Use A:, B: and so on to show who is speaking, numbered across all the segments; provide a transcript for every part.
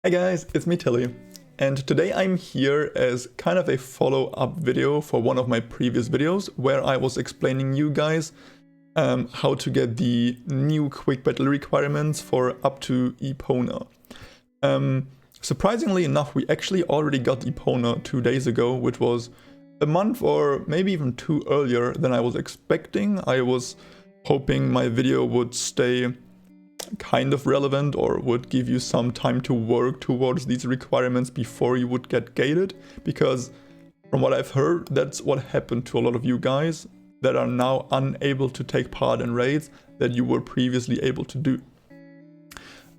A: Hey guys, it's me Tilly, and today I'm here as kind of a follow-up video for one of my previous videos where I was explaining you guys how to get the new quick battle requirements for up to Epona. Surprisingly enough, we actually already got Epona 2 days ago, which was a month or maybe even 2 earlier than I was expecting. I was hoping my video would stay kind of relevant or would give you some time to work towards these requirements before you would get gated, because from what I've heard, that's what happened to a lot of you guys that are now unable to take part in raids that you were previously able to do.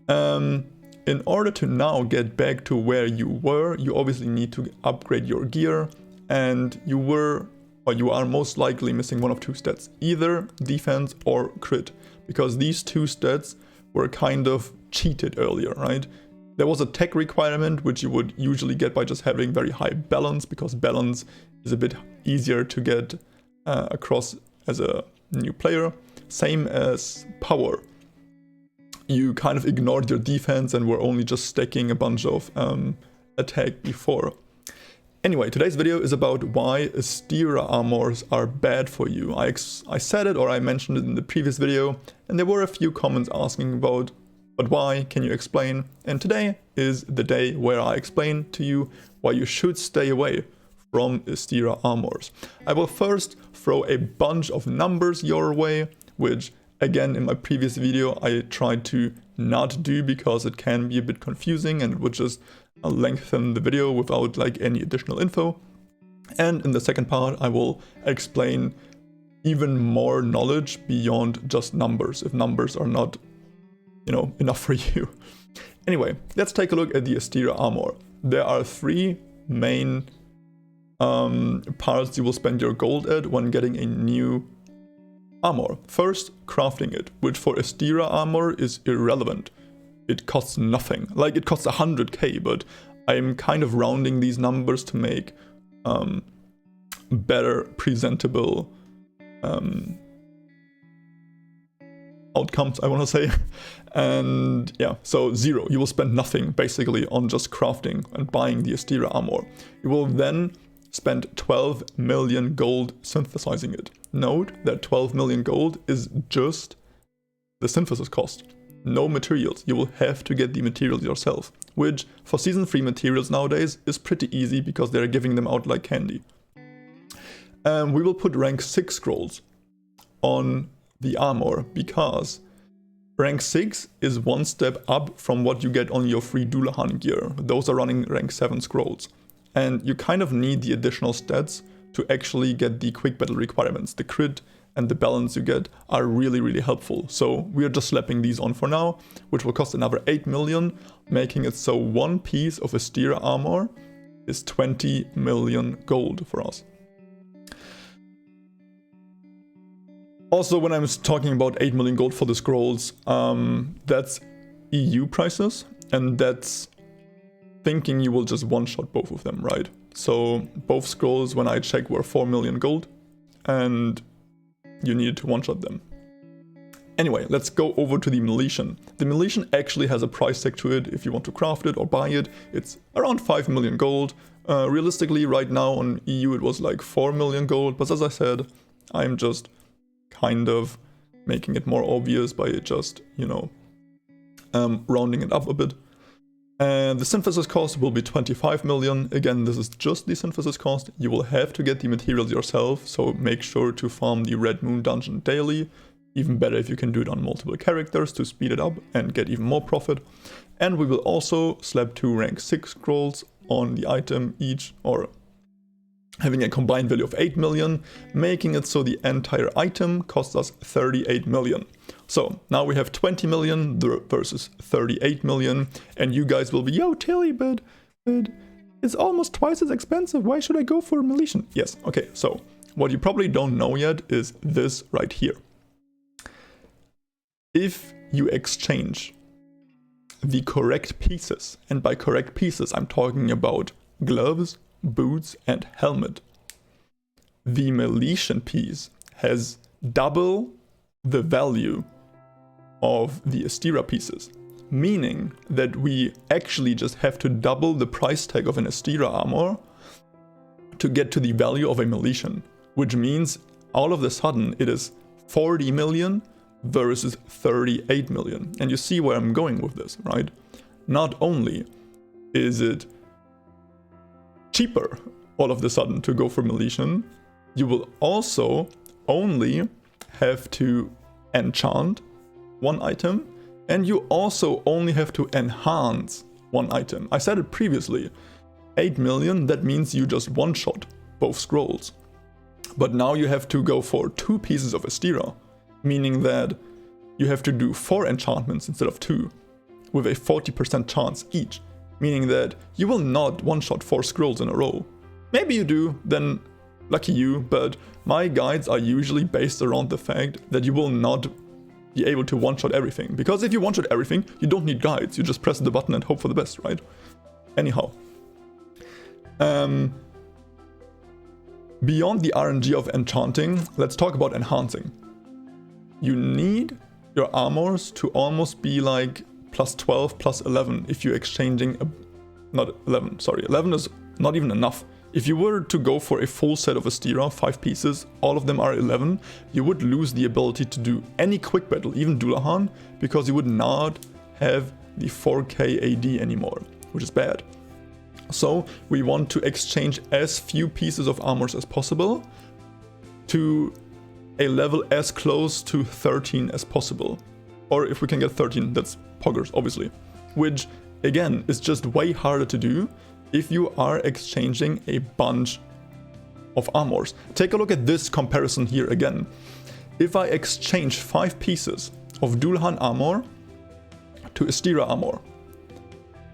A: In order to now get back to where you were, you obviously need to upgrade your gear, and you are most likely missing one of two stats, either defense or crit, because these two stats were kind of cheated earlier, right? There was a tech requirement which you would usually get by just having very high balance, because balance is a bit easier to get across as a new player. Same as power. You kind of ignored your defense and were only just stacking a bunch of attack before. Anyway, today's video is about why Astera Armors are bad for you. I said it, or I mentioned it in the previous video, and there were a few comments asking about, but why, can you explain? And today is the day where I explain to you why you should stay away from Astera Armors. I will first throw a bunch of numbers your way, which again in my previous video I tried to not do because it can be a bit confusing and would just lengthen the video without like any additional info. And in the second part I will explain even more knowledge beyond just numbers, if numbers are not, enough for you. Anyway, let's take a look at the Astera Armor. There are three main parts you will spend your gold at when getting a new armor. First, crafting it, which for Astera Armor is irrelevant. It costs nothing. Like, it costs 100k, but I'm kind of rounding these numbers to make better presentable outcomes, I want to say. And yeah, so 0. You will spend nothing basically on just crafting and buying the Astera Armor. You will then spend 12 million gold synthesizing it. Note that 12 million gold is just the synthesis cost. No materials. You will have to get the materials yourself, which for season 3 materials nowadays is pretty easy because they're giving them out like candy. We will put rank 6 scrolls on the armor because rank 6 is one step up from what you get on your free Dullahan gear. Those are running rank 7 scrolls. And you kind of need the additional stats to actually get the quick battle requirements. The crit and the balance you get are really, really helpful. So we're just slapping these on for now, which will cost another 8 million, making it so one piece of Astera Armor is 20 million gold for us. Also, when I'm talking about 8 million gold for the scrolls, that's EU prices, and that's thinking you will just one-shot both of them, right? So both scrolls, when I check, were 4 million gold, and you needed to one-shot them. Anyway, let's go over to the Militian. The Militian actually has a price tag to it if you want to craft it or buy it. It's around 5 million gold. Realistically, right now on EU it was like 4 million gold, but as I said, I'm just kind of making it more obvious by just, rounding it up a bit. And the synthesis cost will be 25 million. Again, this is just the synthesis cost. You will have to get the materials yourself, so make sure to farm the Red Moon dungeon daily. Even better if you can do it on multiple characters to speed it up and get even more profit. And we will also slap 2 rank 6 scrolls on the item each, or having a combined value of 8 million, making it so the entire item costs us 38 million. So now we have 20 million versus 38 million, and you guys will be, yo Tilly, but it's almost twice as expensive, why should I go for a Militian? Yes, okay, so what you probably don't know yet is this right here. If you exchange the correct pieces, and by correct pieces I'm talking about gloves, boots and helmet, the Militian piece has double the value of the Astera pieces. meaning that we actually just have to double the price tag of an Astera Armor to get to the value of a Militian, which means all of a sudden it is 40 million versus 38 million. And you see where I'm going with this, right? Not only is it cheaper all of a sudden to go for Militian, you will also only have to enchant one item, and you also only have to enhance one item. I said it previously, 8 million, that means you just one-shot both scrolls. But now you have to go for 2 pieces of Astera, meaning that you have to do 4 enchantments instead of 2, with a 40% chance each, meaning that you will not one-shot 4 scrolls in a row. Maybe you do, then lucky you, but my guides are usually based around the fact that you will not be able to one-shot everything. Because if you one-shot everything, you don't need guides, you just press the button and hope for the best, right? Anyhow. Beyond the RNG of enchanting, let's talk about enhancing. You need your armors to almost be like plus 12, plus 11 if you're exchanging, not 11, sorry, 11 is not even enough. If you were to go for a full set of Astera, 5 pieces, all of them are 11, you would lose the ability to do any quick battle, even Dullahan, because you would not have the 4k AD anymore, which is bad. So we want to exchange as few pieces of armors as possible to a level as close to 13 as possible. Or if we can get 13, that's poggers, obviously. Which, again, is just way harder to do if you are exchanging a bunch of armors. Take a look at this comparison here again. If I exchange 5 pieces of Dullahan armor to Astera Armor,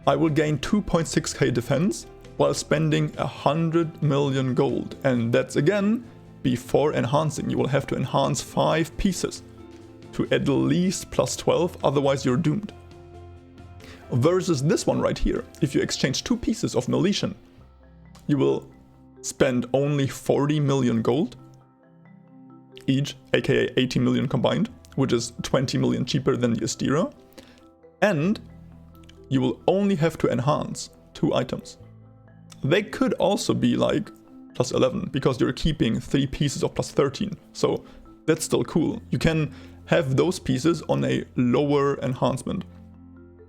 A: I will gain 2.6k defense while spending 100 million gold. And that's again before enhancing. You will have to enhance 5 pieces to at least plus 12, otherwise you're doomed. Versus this one right here, if you exchange 2 pieces of Militian, you will spend only 40 million gold each, aka 80 million combined, which is 20 million cheaper than the Astera, and you will only have to enhance 2 items. They could also be like plus 11, because you're keeping 3 pieces of plus 13, so that's still cool. You can have those pieces on a lower enhancement,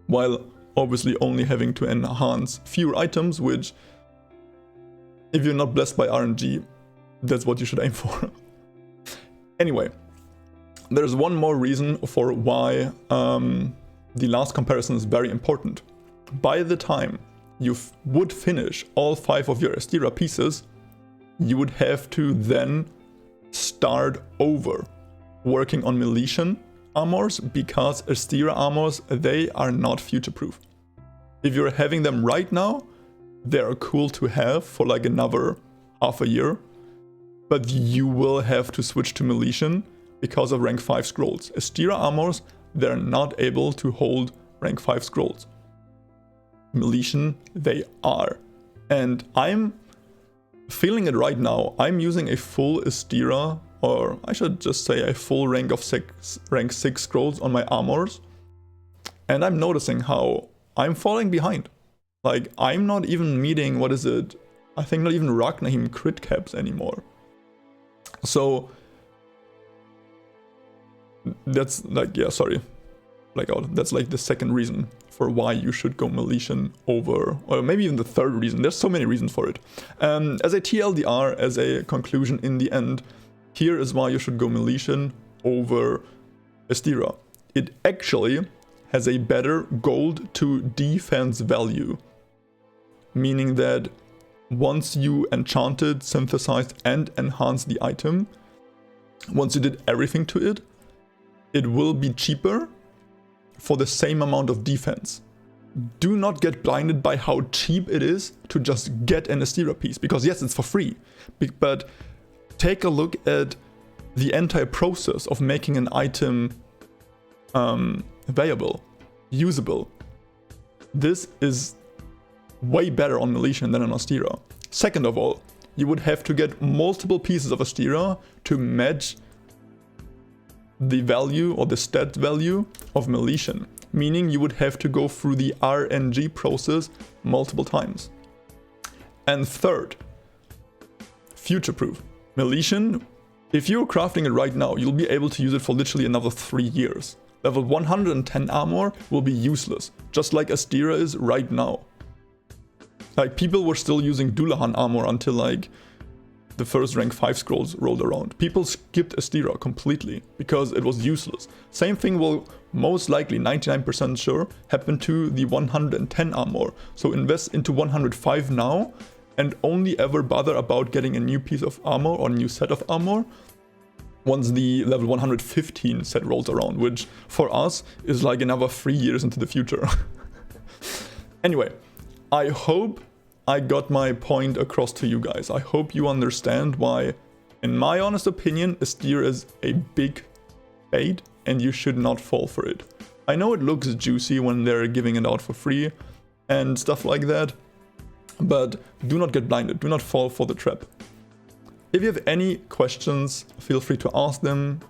A: while obviously only having to enhance fewer items, which, if you're not blessed by RNG, that's what you should aim for. Anyway, there's one more reason for why the last comparison is very important. By the time you would finish all 5 of your Astera pieces, you would have to then start over working on Militian armors, because Astera armors, they are not future-proof. If you're having them right now, they are cool to have for like another half a year, but you will have to switch to Militian because of rank 5 scrolls. Astera armors, they're not able to hold rank 5 scrolls. Militian, they are. And I'm feeling it right now. I'm using a full Astera, or I should just say a full rank 6 scrolls on my armors. And I'm noticing how I'm falling behind. Like, I'm not even meeting, what is it? I think not even Ragnahim crit caps anymore. So that's like, yeah, sorry, blackout. That's like the second reason for why you should go Militian over, or maybe even the third reason. There's so many reasons for it. As a TLDR, as a conclusion in the end, here is why you should go Militian over Astera. It actually has a better gold to defense value, meaning that once you enchanted, synthesized, and enhanced the item, once you did everything to it, it will be cheaper for the same amount of defense. Do not get blinded by how cheap it is to just get an Astera piece, because yes, it's for free, but take a look at the entire process of making an item viable, usable. This is way better on Militian than on Astera. Second of all, you would have to get multiple pieces of Astera to match the value or the stat value of Militian. meaning you would have to go through the RNG process multiple times. And third, future-proof. Meletian, if you're crafting it right now, you'll be able to use it for literally another 3 years. Level 110 armor will be useless, just like Astera is right now. Like, people were still using Dullahan armor until like the first rank 5 scrolls rolled around. People skipped Astera completely because it was useless. Same thing will most likely, 99% sure, happen to the 110 armor. So invest into 105 now and only ever bother about getting a new piece of armor or new set of armor once the level 115 set rolls around, which for us is like another 3 years into the future. Anyway, I hope I got my point across to you guys. I hope you understand why, in my honest opinion, Astera is a big bait and you should not fall for it. I know it looks juicy when they're giving it out for free and stuff like that, but do not get blinded, do not fall for the trap. If you have any questions, feel free to ask them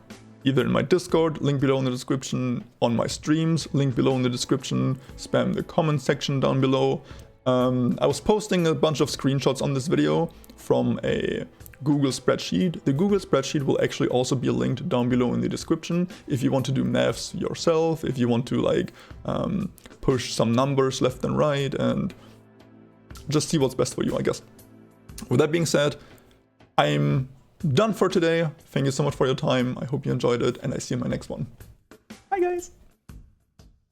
A: either in my Discord, link below in the description, on my streams, link below in the description, spam the comment section down below. I was posting a bunch of screenshots on this video from a Google spreadsheet. The Google spreadsheet will actually also be linked down below in the description if you want to do maths yourself, if you want to like push some numbers left and right and just see what's best for you, I guess. With that being said, I'm done for today. Thank you so much for your time. I hope you enjoyed it and I see you in my next one.